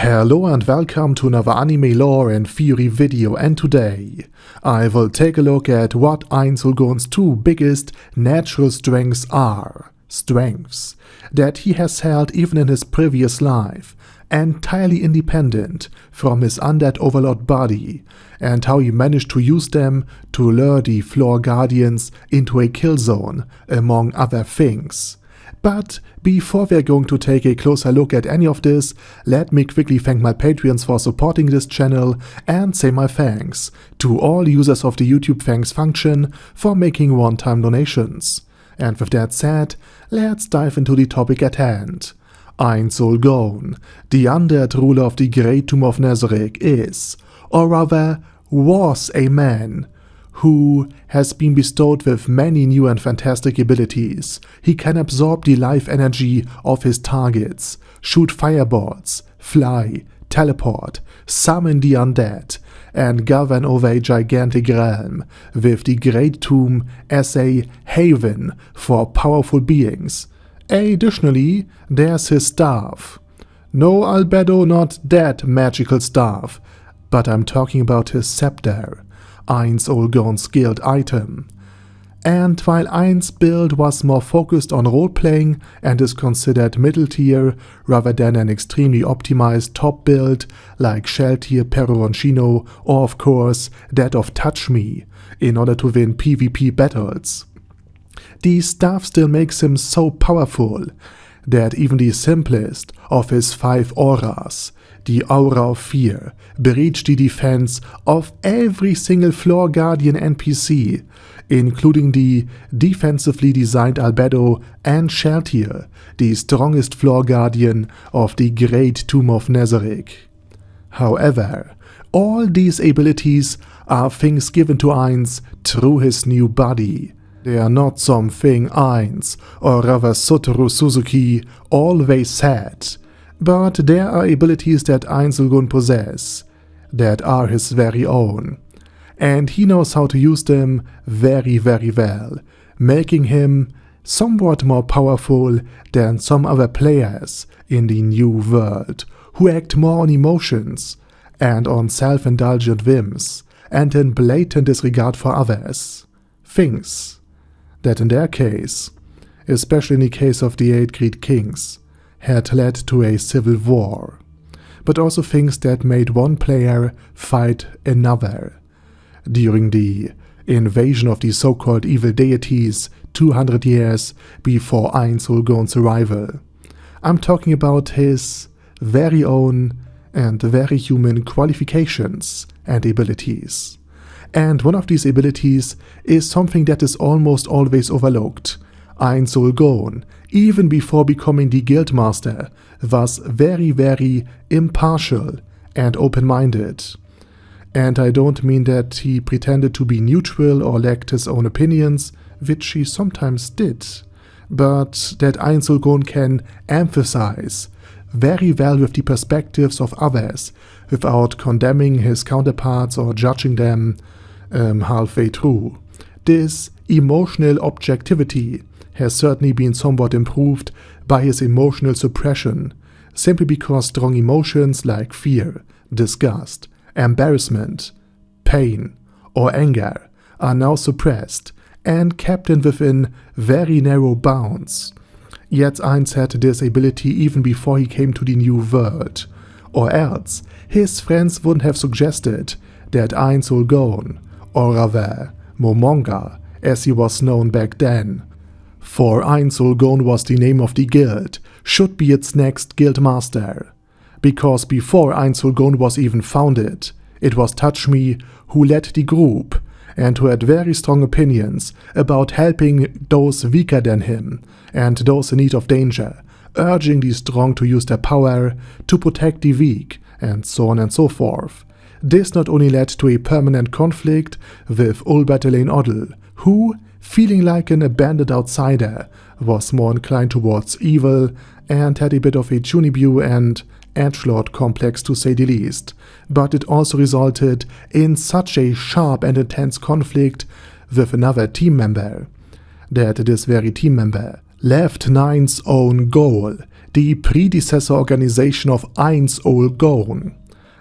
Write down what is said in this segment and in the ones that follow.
Hello and welcome to another anime lore and theory video, and today I will take a look at what Ainz Ooal Gown's two biggest natural strengths are. Strengths that he has held even in his previous life, entirely independent from his undead overlord body, and how he managed to use them to lure the floor guardians into a kill zone, among other things. But before we're going to take a closer look at any of this, let me quickly thank my Patreons for supporting this channel and say my thanks to all users of the YouTube thanks function for making one-time donations. And with that said, let's dive into the topic at hand. Ainz Ooal Gown, the undead ruler of the Great Tomb of Nazarick, is, or rather was, a man who has been bestowed with many new and fantastic abilities. He can absorb the life energy of his targets, shoot fireballs, fly, teleport, summon the undead, and govern over a gigantic realm, with the Great Tomb as a haven for powerful beings. Additionally, there's his staff. No, Albedo, not that magical staff, but I'm talking about his scepter, Ainz Ooal Gown's guild item. And while Ainz's build was more focused on roleplaying and is considered middle tier rather than an extremely optimized top build like Shell tier Peroroncino or of course that of Touch Me in order to win PvP battles, the staff still makes him so powerful that even the simplest of his 5 auras, the Aura of Fear, breach the defense of every single floor guardian NPC, including the defensively designed Albedo and Sheltier, the strongest floor guardian of the Great Tomb of Nazarick. However, all these abilities are things given to Ainz through his new body. They are not something Ainz, or rather Satoru Suzuki, always had. But there are abilities that Ainz Ooal Gown possess, that are his very own, and he knows how to use them very well, making him somewhat more powerful than some other players in the new world, who act more on emotions and on self-indulgent whims, and in blatant disregard for others. Things that in their case, especially in the case of the 8 Great Kings, had led to a civil war, but also things that made one player fight another. During the invasion of the so-called evil deities 200 years before Ainz Ooal Gown's arrival. I'm talking about his very own and very human qualifications and abilities. And one of these abilities is something that is almost always overlooked. Ainz Ooal Gown, even before becoming the guildmaster, was very impartial and open-minded. And I don't mean that he pretended to be neutral or lacked his own opinions, which he sometimes did, but that Ainz Ooal Gown can emphasize very well with the perspectives of others without condemning his counterparts or judging them halfway through. This emotional objectivity has certainly been somewhat improved by his emotional suppression, simply because strong emotions like fear, disgust, embarrassment, pain, or anger are now suppressed and kept within very narrow bounds. Yet Ainz had this ability even before he came to the new world, or else his friends wouldn't have suggested that Ainz Ooal Gown, or rather Momonga as he was known back then, for Ainz Ooal Gown was the name of the guild, should be its next guildmaster. Because before Ainz Ooal Gown was even founded, it was Touch Me who led the group, and who had very strong opinions about helping those weaker than him, and those in need of danger, urging the strong to use their power to protect the weak, and so on and so forth. This not only led to a permanent conflict with Ulbertelain Oddle, who, feeling like an abandoned outsider, was more inclined towards evil and had a bit of a Junibu and edgelord complex to say the least, but it also resulted in such a sharp and intense conflict with another team member, that this very team member left Nine's own goal, the predecessor organization of Ainz Ooal Gown.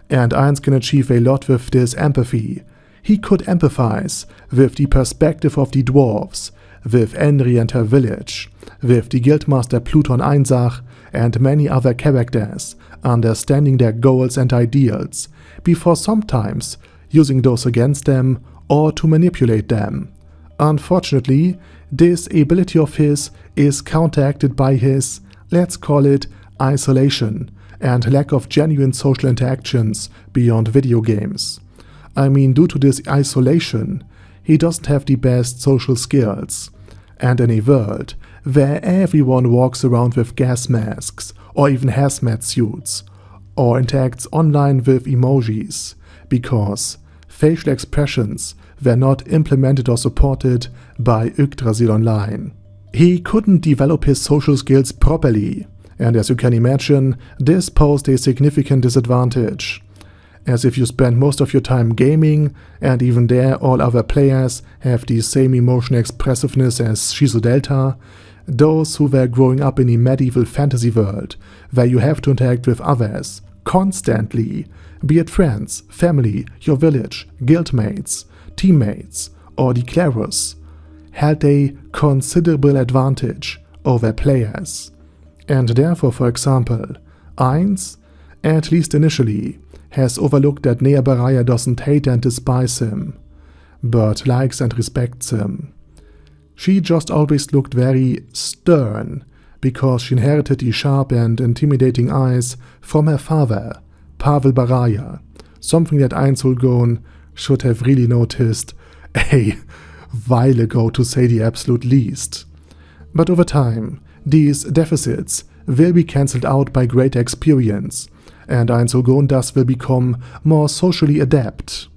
And Ainz can achieve a lot with this empathy. He could empathize with the perspective of the dwarves, with Henry and her village, with the guildmaster Pluton Einsach and many other characters, understanding their goals and ideals, before sometimes using those against them or to manipulate them. Unfortunately, this ability of his is counteracted by his, let's call it, isolation and lack of genuine social interactions beyond video games. I mean, due to this isolation, he doesn't have the best social skills. And in a world where everyone walks around with gas masks or even hazmat suits, or interacts online with emojis, because facial expressions were not implemented or supported by Yggdrasil Online. He couldn't develop his social skills properly, and as you can imagine, this posed a significant disadvantage. As if you spend most of your time gaming, and even there all other players have the same emotional expressiveness as Shizu Delta, those who were growing up in a medieval fantasy world, where you have to interact with others, constantly, be it friends, family, your village, guildmates, teammates, or the clerus, had a considerable advantage over players. And therefore, for example, Ainz, at least initially, has overlooked that Nea Baraya doesn't hate and despise him, but likes and respects him. She just always looked very stern, because she inherited the sharp and intimidating eyes from her father, Pavel Baraya, something that Ainz Ooal Gown should have really noticed a while ago, to say the absolute least. But over time, these deficits will be cancelled out by greater experience, and Ainz Ooal Gown thus will become more socially adept.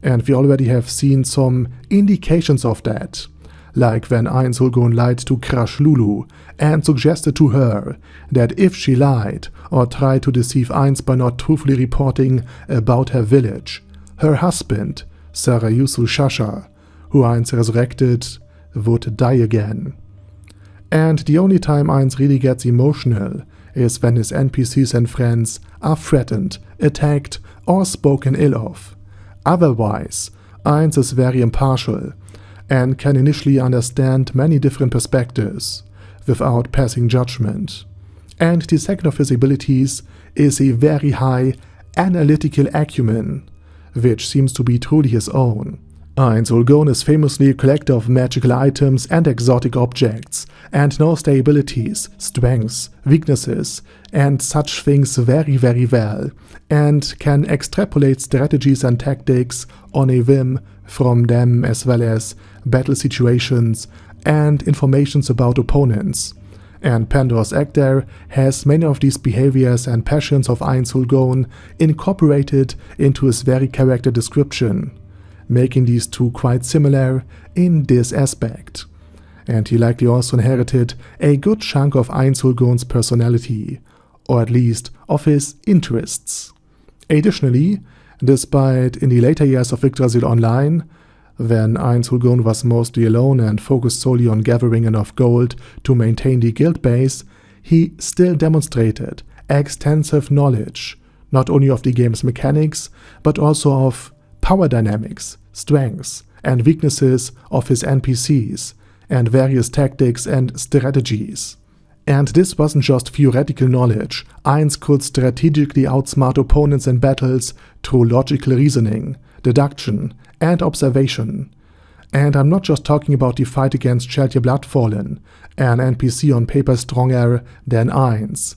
And we already have seen some indications of that, like when Ainz Ooal Gown lied to Crush Lulu and suggested to her that if she lied or tried to deceive Ainz by not truthfully reporting about her village, her husband, Sarayusu Shasha, who Ainz resurrected, would die again. And the only time Ainz really gets emotional is when his NPCs and friends are threatened, attacked, or spoken ill of. Otherwise, Ainz is very impartial and can initially understand many different perspectives without passing judgment. And the second of his abilities is a very high analytical acumen, which seems to be truly his own. Ainz Ooal Gown is famously a collector of magical items and exotic objects, and knows their abilities, strengths, weaknesses, and such things very, very well, and can extrapolate strategies and tactics on a whim from them, as well as battle situations and informations about opponents. And Pandora's actor has many of these behaviors and passions of Ainz Ooal Gown incorporated into his very character description, making these two quite similar in this aspect. And he likely also inherited a good chunk of Ainz Ooal Gown's personality, or at least of his interests. Additionally, despite in the later years of Yggdrasil Online, when Ainz Ooal Gown was mostly alone and focused solely on gathering enough gold to maintain the guild base, he still demonstrated extensive knowledge, not only of the game's mechanics, but also of power dynamics, strengths, and weaknesses of his NPCs, and various tactics and strategies. And this wasn't just theoretical knowledge. Ainz could strategically outsmart opponents in battles through logical reasoning, deduction, and observation. And I'm not just talking about the fight against Sheltia Bloodfallen, an NPC on paper stronger than Ainz.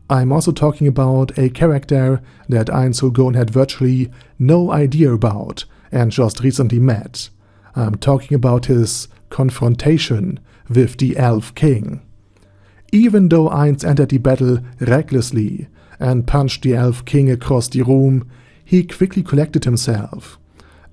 I'm also talking about a character that Ainz Ooal Gown had virtually no idea about and just recently met. I'm talking about his confrontation with the Elf King. Even though Ainz entered the battle recklessly and punched the Elf King across the room, he quickly collected himself.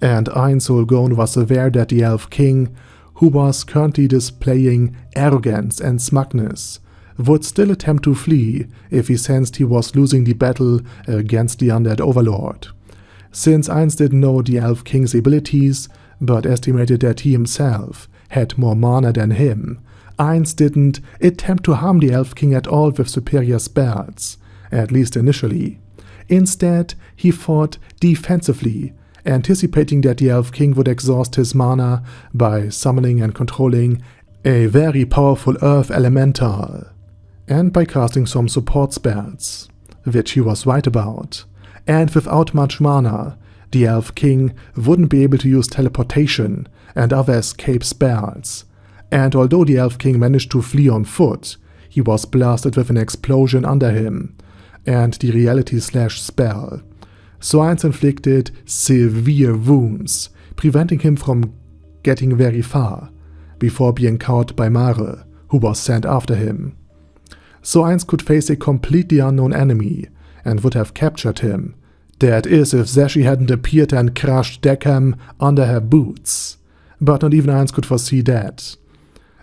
And Ainz Ooal Gown was aware that the Elf King, who was currently displaying arrogance and smugness, would still attempt to flee if he sensed he was losing the battle against the undead overlord. Since Ainz didn't know the Elf King's abilities, but estimated that he himself had more mana than him, Ainz didn't attempt to harm the Elf King at all with superior spells, at least initially. Instead, he fought defensively, anticipating that the Elf King would exhaust his mana by summoning and controlling a very powerful Earth Elemental, and by casting some support spells, which he was right about. And without much mana, the Elf King wouldn't be able to use teleportation and other escape spells. And although the Elf King managed to flee on foot, he was blasted with an explosion under him and the reality slash spell. So Ainz inflicted severe wounds, preventing him from getting very far, before being caught by Mare, who was sent after him. So Ainz could face a completely unknown enemy, and would have captured him. That is, if Zashi hadn't appeared and crushed Deckham under her boots. But not even Ainz could foresee that.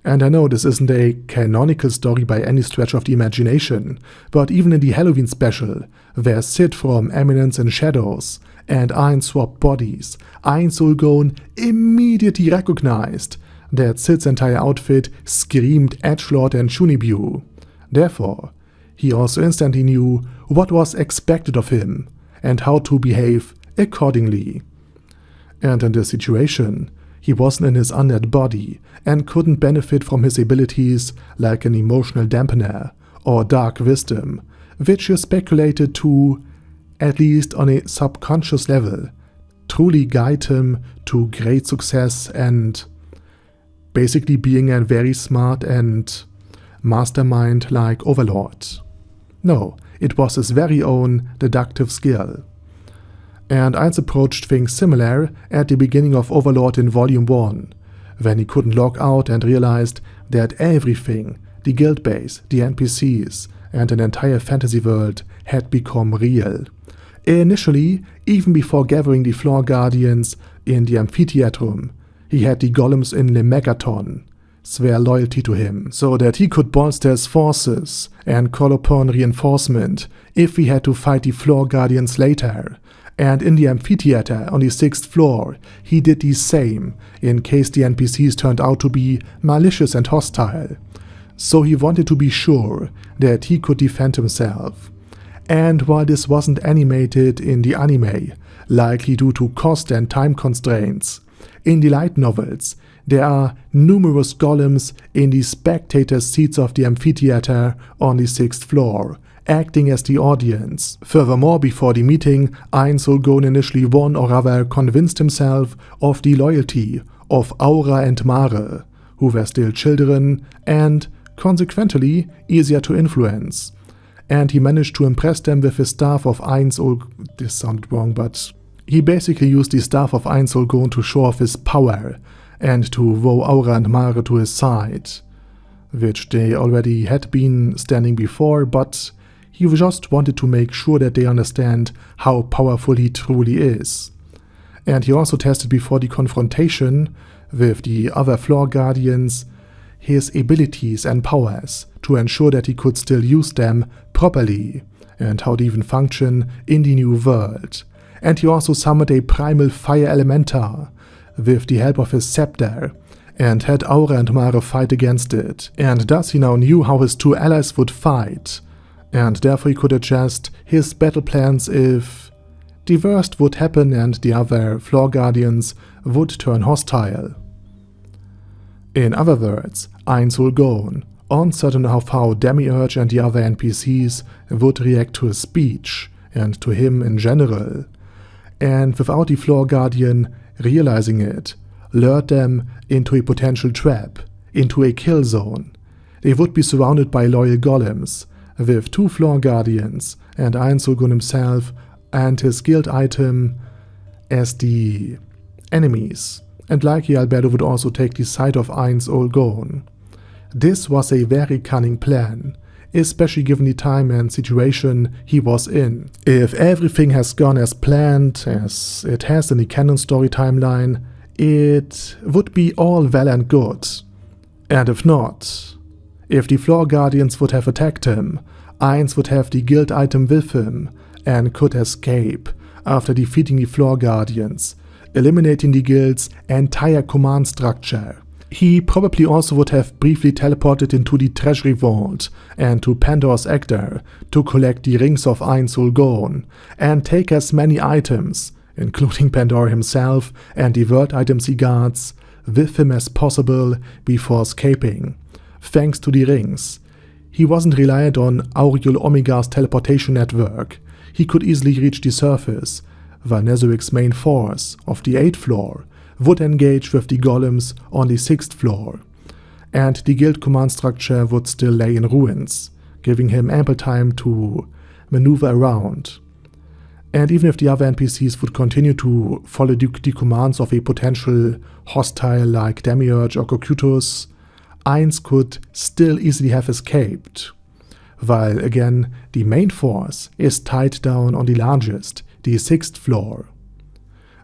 And I know this isn't a canonical story by any stretch of the imagination, but even in the Halloween special, where Sid from Eminence in Shadows and Ainz swapped bodies, Ainz Ooal Gown immediately recognized that Sid's entire outfit screamed edgelord and Shunibu. Therefore, he also instantly knew what was expected of him and how to behave accordingly. And in this situation, he wasn't in his undead body and couldn't benefit from his abilities like an emotional dampener or dark wisdom, which is speculated to, at least on a subconscious level, truly guide him to great success and basically being a very smart and mastermind like overlord. No, it was his very own deductive skill. And Ainz approached things similar at the beginning of Overlord in Volume 1, when he couldn't log out and realized that everything, the guild base, the NPCs, and an entire fantasy world had become real. Initially, even before gathering the Floor Guardians in the Amphitheatrum, he had the golems in Le Megaton swear loyalty to him, so that he could bolster his forces and call upon reinforcement if he had to fight the Floor Guardians later. And in the amphitheater on the 6th floor, he did the same in case the NPCs turned out to be malicious and hostile. So he wanted to be sure that he could defend himself. And while this wasn't animated in the anime, likely due to cost and time constraints, in the light novels, there are numerous golems in the spectator seats of the amphitheater on the 6th floor, acting as the audience. Furthermore, before the meeting, Ainz Ooal Gown initially won or rather convinced himself of the loyalty of Aura and Mare, who were still children and, consequently, easier to influence. And he managed to impress them with his staff of Ainz Ooal... This sounded wrong, but... He basically used the staff of Ainz Ooal Gown to show off his power and to woo Aura and Mare to his side, which they already had been standing before, but he just wanted to make sure that they understand how powerful he truly is. And he also tested before the confrontation with the other Floor Guardians his abilities and powers to ensure that he could still use them properly and how they even function in the new world. And he also summoned a primal fire elemental with the help of his scepter and had Aura and Mare fight against it. And thus he now knew how his two allies would fight, and therefore he could adjust his battle plans if the worst would happen and the other Floor Guardians would turn hostile. In other words, Ainz Ooal Gown, uncertain of how Demiurge and the other NPCs would react to his speech and to him in general, and without the Floor Guardian realizing it, lured them into a potential trap, into a kill zone. They would be surrounded by loyal golems, with two Floor Guardians and Ainz Ooal Gown himself and his guild item as the enemies, and likely Albedo would also take the side of Ainz Ooal Gown. This was a very cunning plan, especially given the time and situation he was in. If everything has gone as planned, as it has in the canon story timeline, it would be all well and good. And if not, if the Floor Guardians would have attacked him, Ainz would have the guild item with him and could escape after defeating the Floor Guardians, eliminating the guild's entire command structure. He probably also would have briefly teleported into the treasury vault and to Pandora's Actor to collect the rings of Ainz Ooal Gown and take as many items, including Pandora himself and the world items he guards, with him as possible before escaping. Thanks to the rings, he wasn't reliant on Auriel Omega's teleportation network. He could easily reach the surface, while Nezuric's main force of the 8th floor would engage with the golems on the 6th floor, and the guild command structure would still lay in ruins, giving him ample time to maneuver around. And even if the other NPCs would continue to follow the commands of a potential hostile like Demiurge or Cocytus, Ainz could still easily have escaped, while again the main force is tied down on the largest, the 6th floor.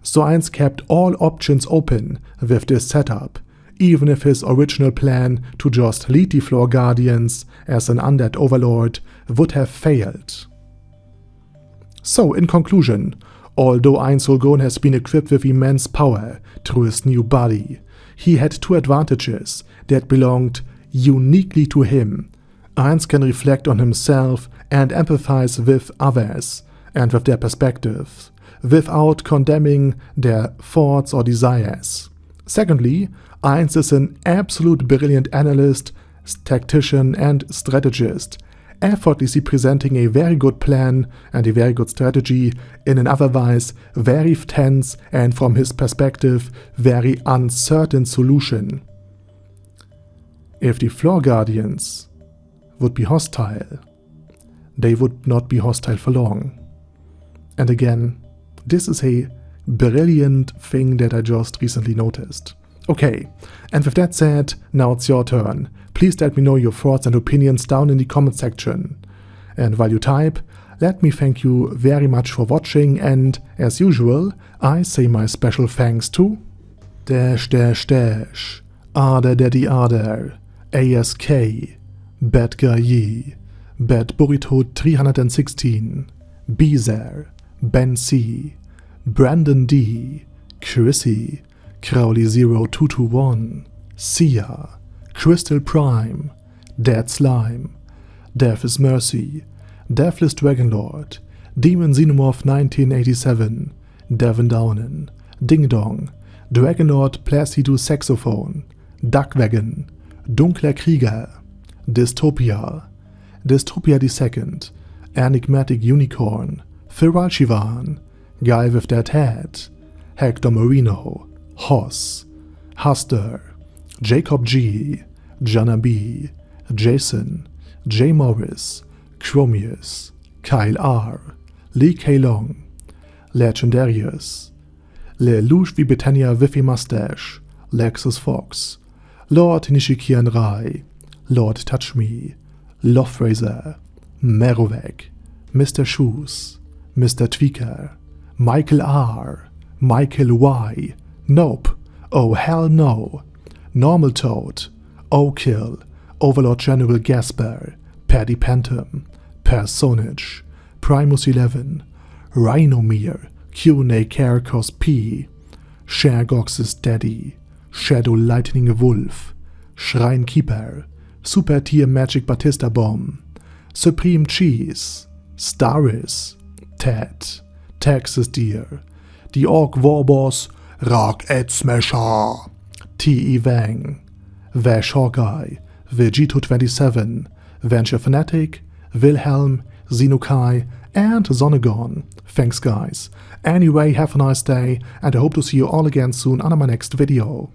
So Ainz kept all options open with this setup, even if his original plan to just lead the floor guardians as an undead overlord would have failed. So in conclusion, although Ainz Ooal Gown has been equipped with immense power through his new body, he had two advantages that belonged uniquely to him. Ainz can reflect on himself and empathize with others and with their perspectives, without condemning their thoughts or desires. Secondly, Ainz is an absolute brilliant analyst, tactician and strategist, effortlessly presenting a very good plan and a very good strategy in an otherwise very tense and, from his perspective, very uncertain solution. If the floor guardians would be hostile, they would not be hostile for long. And again, this is a brilliant thing that I just recently noticed. Okay, and with that said, now it's your turn. Please let me know your thoughts and opinions down in the comment section. And while you type, let me thank you very much for watching, and as usual, I say my special thanks to Arder Daddy Arder, ASK, Bad Guy Yee, Bad Burrito 316, Beezer, Ben C, Brandon D, Chrissy, Crowley 0221, Sia, Crystal Prime, Dead Slime, Death is Mercy, Deathless Dragonlord, Demon Xenomorph 1987, Devin Downen, Ding Dong, Dragonlord Placido Saxophone, Duckwagon, Dunkler Krieger, Dystopia, Dystopia II, Enigmatic Unicorn, Feral Shivan, Guy with That Head, Hector Marino, Hoss, Huster, Jacob G, Jana B, Jason, J. Morris, Chromius, Kyle R, Lee K. Long, Legendarius, Le Louche wie Britannia with a Mustache, Lexus Fox, Lord Nishikian Rai, Lord Touch Me, Lofrazer, Merovec, Mr. Shoes, Mr. Tweaker, Michael R, Michael Y, Nope, Oh Hell No, Normal Toad, O'Kill, Overlord General Gasper, Paddy Pantom, Personage, Primus 11, Rhinomere, Q&A Caracos P, Shergox's Daddy, Shadow Lightning Wolf, Shrine Keeper, Super Tier Magic Batista Bomb, Supreme Cheese, Staris, Ted, Texas Deer, The Orc Warboss, Rock Ed Smasher, T.E. Wang, Vash Hawkeye, Vegito27, Venture Fanatic, Wilhelm, Xenokai, and Zonegon. Thanks guys. Anyway, have a nice day, and I hope to see you all again soon on my next video.